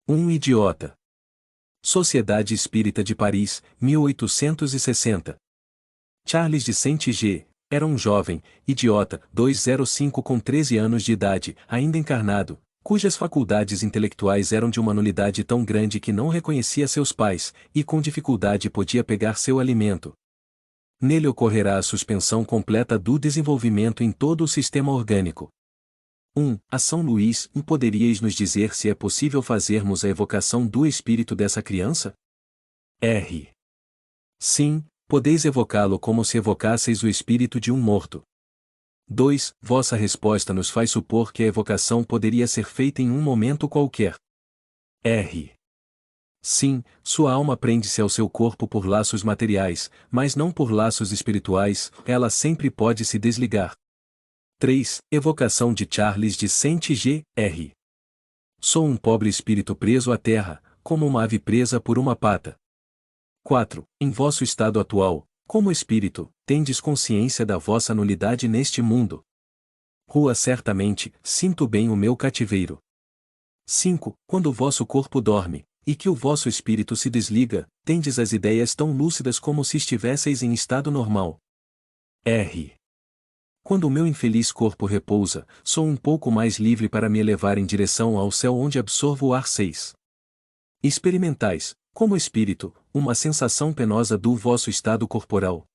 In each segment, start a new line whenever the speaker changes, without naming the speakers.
Um idiota. Sociedade Espírita de Paris, 1860. Charles de Saint-G. Era um jovem, idiota, 205 com 13 anos de idade, ainda encarnado, cujas faculdades intelectuais eram de uma nulidade tão grande que não reconhecia seus pais, e com dificuldade podia pegar seu alimento. Nele ocorrerá a suspensão completa do desenvolvimento em todo o sistema orgânico. 1. A São Luís, poderíeis nos dizer se é possível fazermos a evocação do espírito dessa criança? R. Sim, podeis evocá-lo como se evocasseis o espírito de um morto. 2. Vossa resposta nos faz supor que a evocação poderia ser feita em um momento qualquer. R. Sim, sua alma prende-se ao seu corpo por laços materiais, mas não por laços espirituais, ela sempre pode se desligar. 3. Evocação de Charles de Saint-G. R. Sou um pobre espírito preso à terra, como uma ave presa por uma pata. 4. Em vosso estado atual, como espírito, tendes consciência da vossa nulidade neste mundo. Rua certamente, sinto bem o meu cativeiro. 5. Quando o vosso corpo dorme, e que o vosso espírito se desliga, tendes as ideias tão lúcidas como se estivesseis em estado normal. R. Quando o meu infeliz corpo repousa, sou um pouco mais livre para me elevar em direção ao céu onde absorvo o ar. 6. Experimentais, como espírito, uma sensação penosa do vosso estado corporal.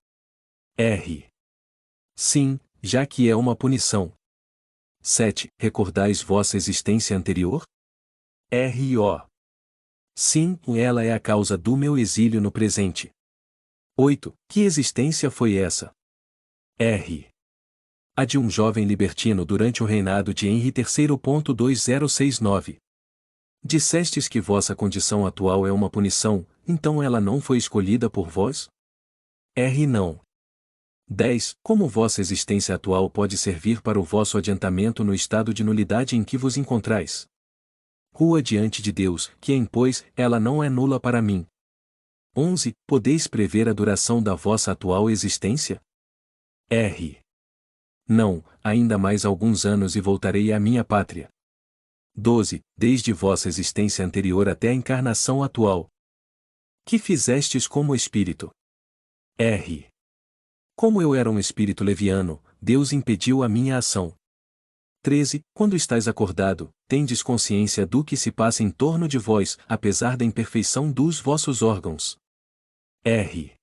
R. Sim, já que é uma punição. 7. Recordais vossa existência anterior? R.O. Sim, ela é a causa do meu exílio no presente. 8. Que existência foi essa? R. A de um jovem libertino durante o reinado de Henri III. 2069. Dissestes que vossa condição atual é uma punição, então ela não foi escolhida por vós? R. Não. 10. Como vossa existência atual pode servir para o vosso adiantamento no estado de nulidade em que vos encontrais? Rua diante de Deus, que a impôs, ela não é nula para mim. 11. Podeis prever a duração da vossa atual existência? R. Não, ainda mais alguns anos e voltarei à minha pátria. 12. Desde vossa existência anterior até a encarnação atual. Que fizestes como espírito? R. Como eu era um espírito leviano, Deus impediu a minha ação. 13. Quando estáis acordado, tendes consciência do que se passa em torno de vós, apesar da imperfeição dos vossos órgãos. R.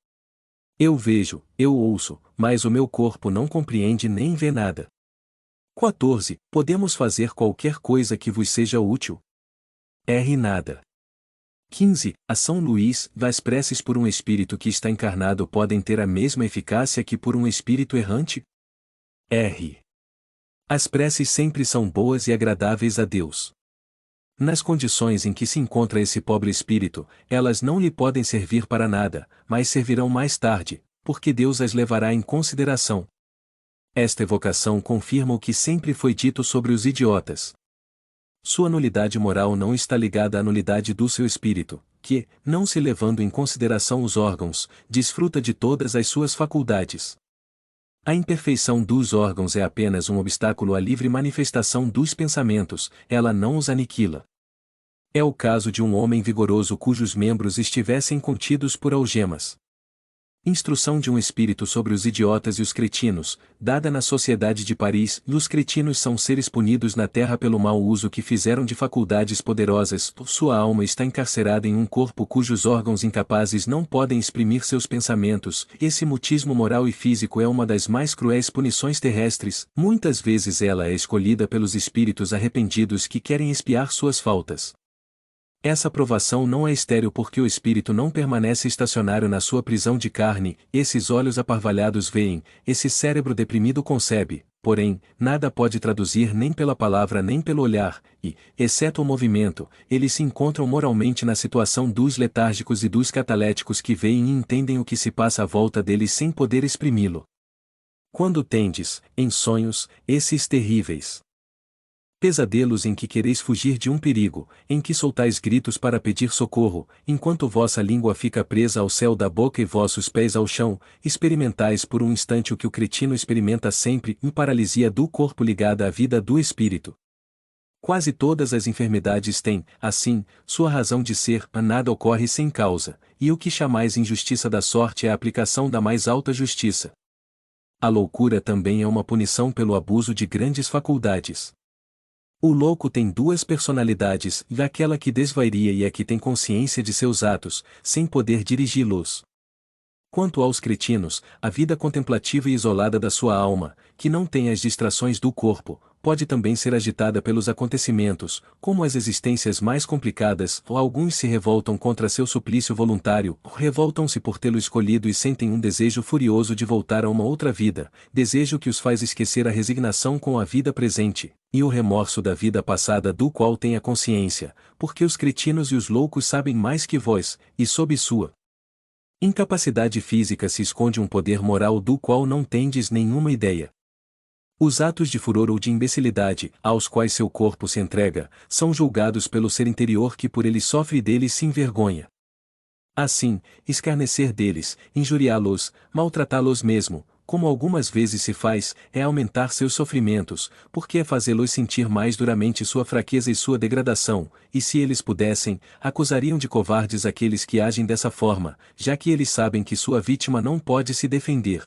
Eu vejo, eu ouço, mas o meu corpo não compreende nem vê nada. 14. Podemos fazer qualquer coisa que vos seja útil? R. Nada. 15. A São Luís, as preces por um espírito que está encarnado podem ter a mesma eficácia que por um espírito errante? R. As preces sempre são boas e agradáveis a Deus. Nas condições em que se encontra esse pobre espírito, elas não lhe podem servir para nada, mas servirão mais tarde, porque Deus as levará em consideração. Esta evocação confirma o que sempre foi dito sobre os idiotas. Sua nulidade moral não está ligada à nulidade do seu espírito, que, não se levando em consideração os órgãos, desfruta de todas as suas faculdades. A imperfeição dos órgãos é apenas um obstáculo à livre manifestação dos pensamentos, ela não os aniquila. É o caso de um homem vigoroso cujos membros estivessem contidos por algemas. Instrução de um espírito sobre os idiotas e os cretinos, dada na Sociedade de Paris. Os cretinos são seres punidos na terra pelo mau uso que fizeram de faculdades poderosas. Sua alma está encarcerada em um corpo cujos órgãos incapazes não podem exprimir seus pensamentos. Esse mutismo moral e físico é uma das mais cruéis punições terrestres. Muitas vezes ela é escolhida pelos espíritos arrependidos que querem expiar suas faltas. Essa provação não é estéril porque o espírito não permanece estacionário na sua prisão de carne, esses olhos aparvalhados veem, esse cérebro deprimido concebe, porém, nada pode traduzir nem pela palavra nem pelo olhar, e, exceto o movimento, eles se encontram moralmente na situação dos letárgicos e dos cataléticos que veem e entendem o que se passa à volta deles sem poder exprimi-lo. Quando tendes, em sonhos, esses terríveis pesadelos em que quereis fugir de um perigo, em que soltais gritos para pedir socorro, enquanto vossa língua fica presa ao céu da boca e vossos pés ao chão, experimentais por um instante o que o cretino experimenta sempre, paralisia do corpo ligada à vida do espírito. Quase todas as enfermidades têm, assim, sua razão de ser, nada ocorre sem causa, e o que chamais injustiça da sorte é a aplicação da mais alta justiça. A loucura também é uma punição pelo abuso de grandes faculdades. O louco tem duas personalidades, aquela que desvairia e a que tem consciência de seus atos, sem poder dirigi-los. Quanto aos cretinos, a vida contemplativa e isolada da sua alma, que não tem as distrações do corpo, pode também ser agitada pelos acontecimentos, como as existências mais complicadas, ou alguns se revoltam contra seu suplício voluntário, revoltam-se por tê-lo escolhido e sentem um desejo furioso de voltar a uma outra vida, desejo que os faz esquecer a resignação com a vida presente, e o remorso da vida passada do qual têm a consciência, porque os cretinos e os loucos sabem mais que vós, e sob sua incapacidade física se esconde um poder moral do qual não tendes nenhuma ideia. Os atos de furor ou de imbecilidade, aos quais seu corpo se entrega, são julgados pelo ser interior que por ele sofre e deles se envergonha. Assim, escarnecer deles, injuriá-los, maltratá-los mesmo, como algumas vezes se faz, é aumentar seus sofrimentos, porque é fazê-los sentir mais duramente sua fraqueza e sua degradação, e se eles pudessem, acusariam de covardes aqueles que agem dessa forma, já que eles sabem que sua vítima não pode se defender.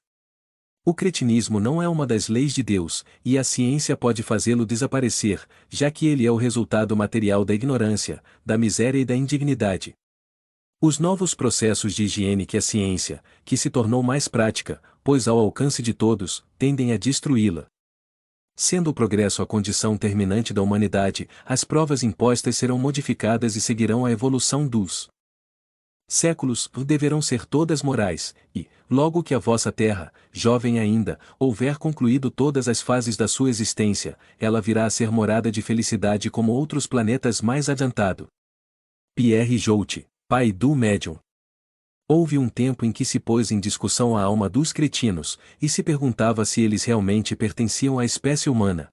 O cretinismo não é uma das leis de Deus, e a ciência pode fazê-lo desaparecer, já que ele é o resultado material da ignorância, da miséria e da indignidade. Os novos processos de higiene que a ciência, que se tornou mais prática, pois ao alcance de todos, tendem a destruí-la. Sendo o progresso a condição terminante da humanidade, as provas impostas serão modificadas e seguirão a evolução dos séculos, deverão ser todas morais, e, logo que a vossa terra, jovem ainda, houver concluído todas as fases da sua existência, ela virá a ser morada de felicidade como outros planetas mais adiantado. Pierre Joute, pai do médium. Houve um tempo em que se pôs em discussão a alma dos cretinos, e se perguntava se eles realmente pertenciam à espécie humana.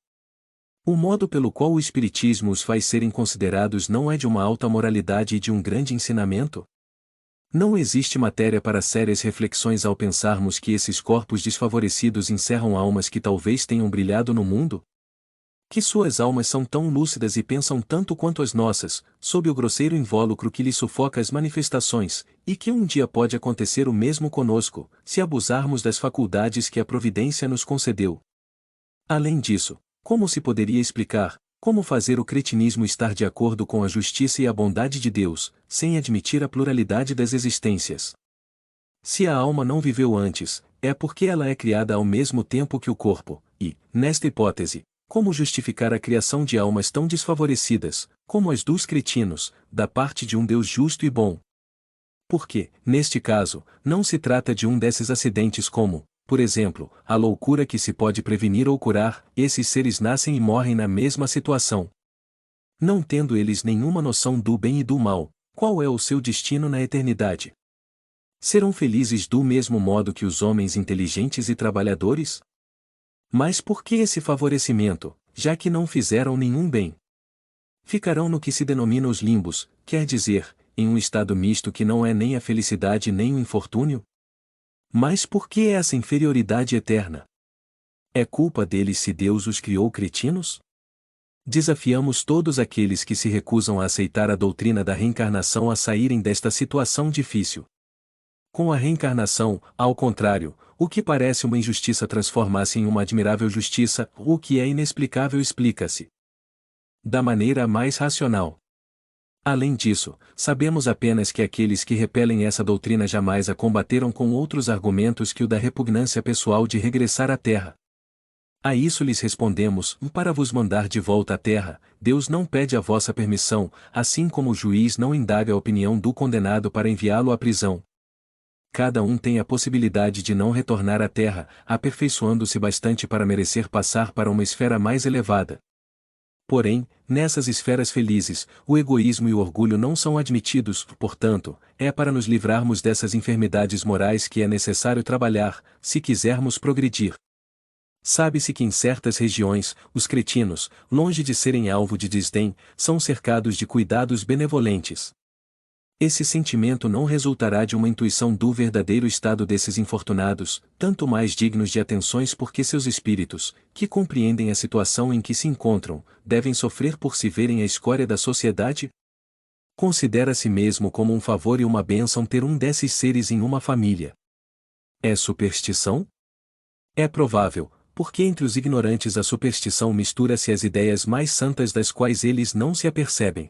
O modo pelo qual o espiritismo os faz serem considerados não é de uma alta moralidade e de um grande ensinamento? Não existe matéria para sérias reflexões ao pensarmos que esses corpos desfavorecidos encerram almas que talvez tenham brilhado no mundo? Que suas almas são tão lúcidas e pensam tanto quanto as nossas, sob o grosseiro invólucro que lhes sufoca as manifestações, e que um dia pode acontecer o mesmo conosco, se abusarmos das faculdades que a providência nos concedeu. Além disso, como se poderia explicar, como fazer o cretinismo estar de acordo com a justiça e a bondade de Deus, sem admitir a pluralidade das existências? Se a alma não viveu antes, é porque ela é criada ao mesmo tempo que o corpo, e, nesta hipótese, como justificar a criação de almas tão desfavorecidas, como as dos cretinos, da parte de um Deus justo e bom? Porque, neste caso, não se trata de um desses acidentes como, por exemplo, a loucura que se pode prevenir ou curar, esses seres nascem e morrem na mesma situação. Não tendo eles nenhuma noção do bem e do mal, qual é o seu destino na eternidade? Serão felizes do mesmo modo que os homens inteligentes e trabalhadores? Mas por que esse favorecimento, já que não fizeram nenhum bem? Ficarão no que se denomina os limbos, quer dizer, em um estado misto que não é nem a felicidade nem o infortúnio? Mas por que essa inferioridade eterna? É culpa deles se Deus os criou cretinos? Desafiamos todos aqueles que se recusam a aceitar a doutrina da reencarnação a saírem desta situação difícil. Com a reencarnação, ao contrário, o que parece uma injustiça transforma-se em uma admirável justiça, o que é inexplicável explica-se da maneira mais racional. Além disso, sabemos apenas que aqueles que repelem essa doutrina jamais a combateram com outros argumentos que o da repugnância pessoal de regressar à Terra. A isso lhes respondemos: para vos mandar de volta à Terra, Deus não pede a vossa permissão, assim como o juiz não indaga a opinião do condenado para enviá-lo à prisão. Cada um tem a possibilidade de não retornar à Terra, aperfeiçoando-se bastante para merecer passar para uma esfera mais elevada. Porém, nessas esferas felizes, o egoísmo e o orgulho não são admitidos, portanto, é para nos livrarmos dessas enfermidades morais que é necessário trabalhar, se quisermos progredir. Sabe-se que em certas regiões, os cretinos, longe de serem alvo de desdém, são cercados de cuidados benevolentes. Esse sentimento não resultará de uma intuição do verdadeiro estado desses infortunados, tanto mais dignos de atenções porque seus espíritos, que compreendem a situação em que se encontram, devem sofrer por se verem a escória da sociedade? Considera-se mesmo como um favor e uma bênção ter um desses seres em uma família. É superstição? É provável, porque entre os ignorantes a superstição mistura-se às ideias mais santas das quais eles não se apercebem.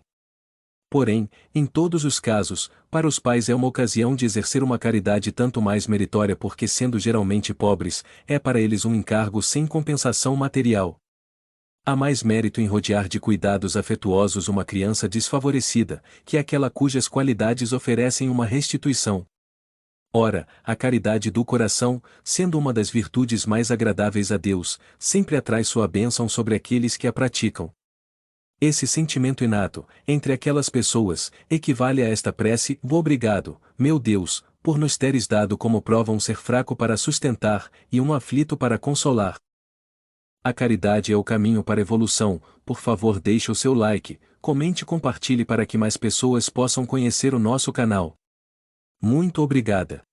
Porém, em todos os casos, para os pais é uma ocasião de exercer uma caridade tanto mais meritória porque, sendo geralmente pobres, é para eles um encargo sem compensação material. Há mais mérito em rodear de cuidados afetuosos uma criança desfavorecida, que aquela cujas qualidades oferecem uma restituição. Ora, a caridade do coração, sendo uma das virtudes mais agradáveis a Deus, sempre atrai sua bênção sobre aqueles que a praticam. Esse sentimento inato, entre aquelas pessoas, equivale a esta prece: obrigado, meu Deus, por nos teres dado como prova um ser fraco para sustentar, e um aflito para consolar. A caridade é o caminho para a evolução. Por favor, deixe o seu like, comente e compartilhe para que mais pessoas possam conhecer o nosso canal. Muito obrigada.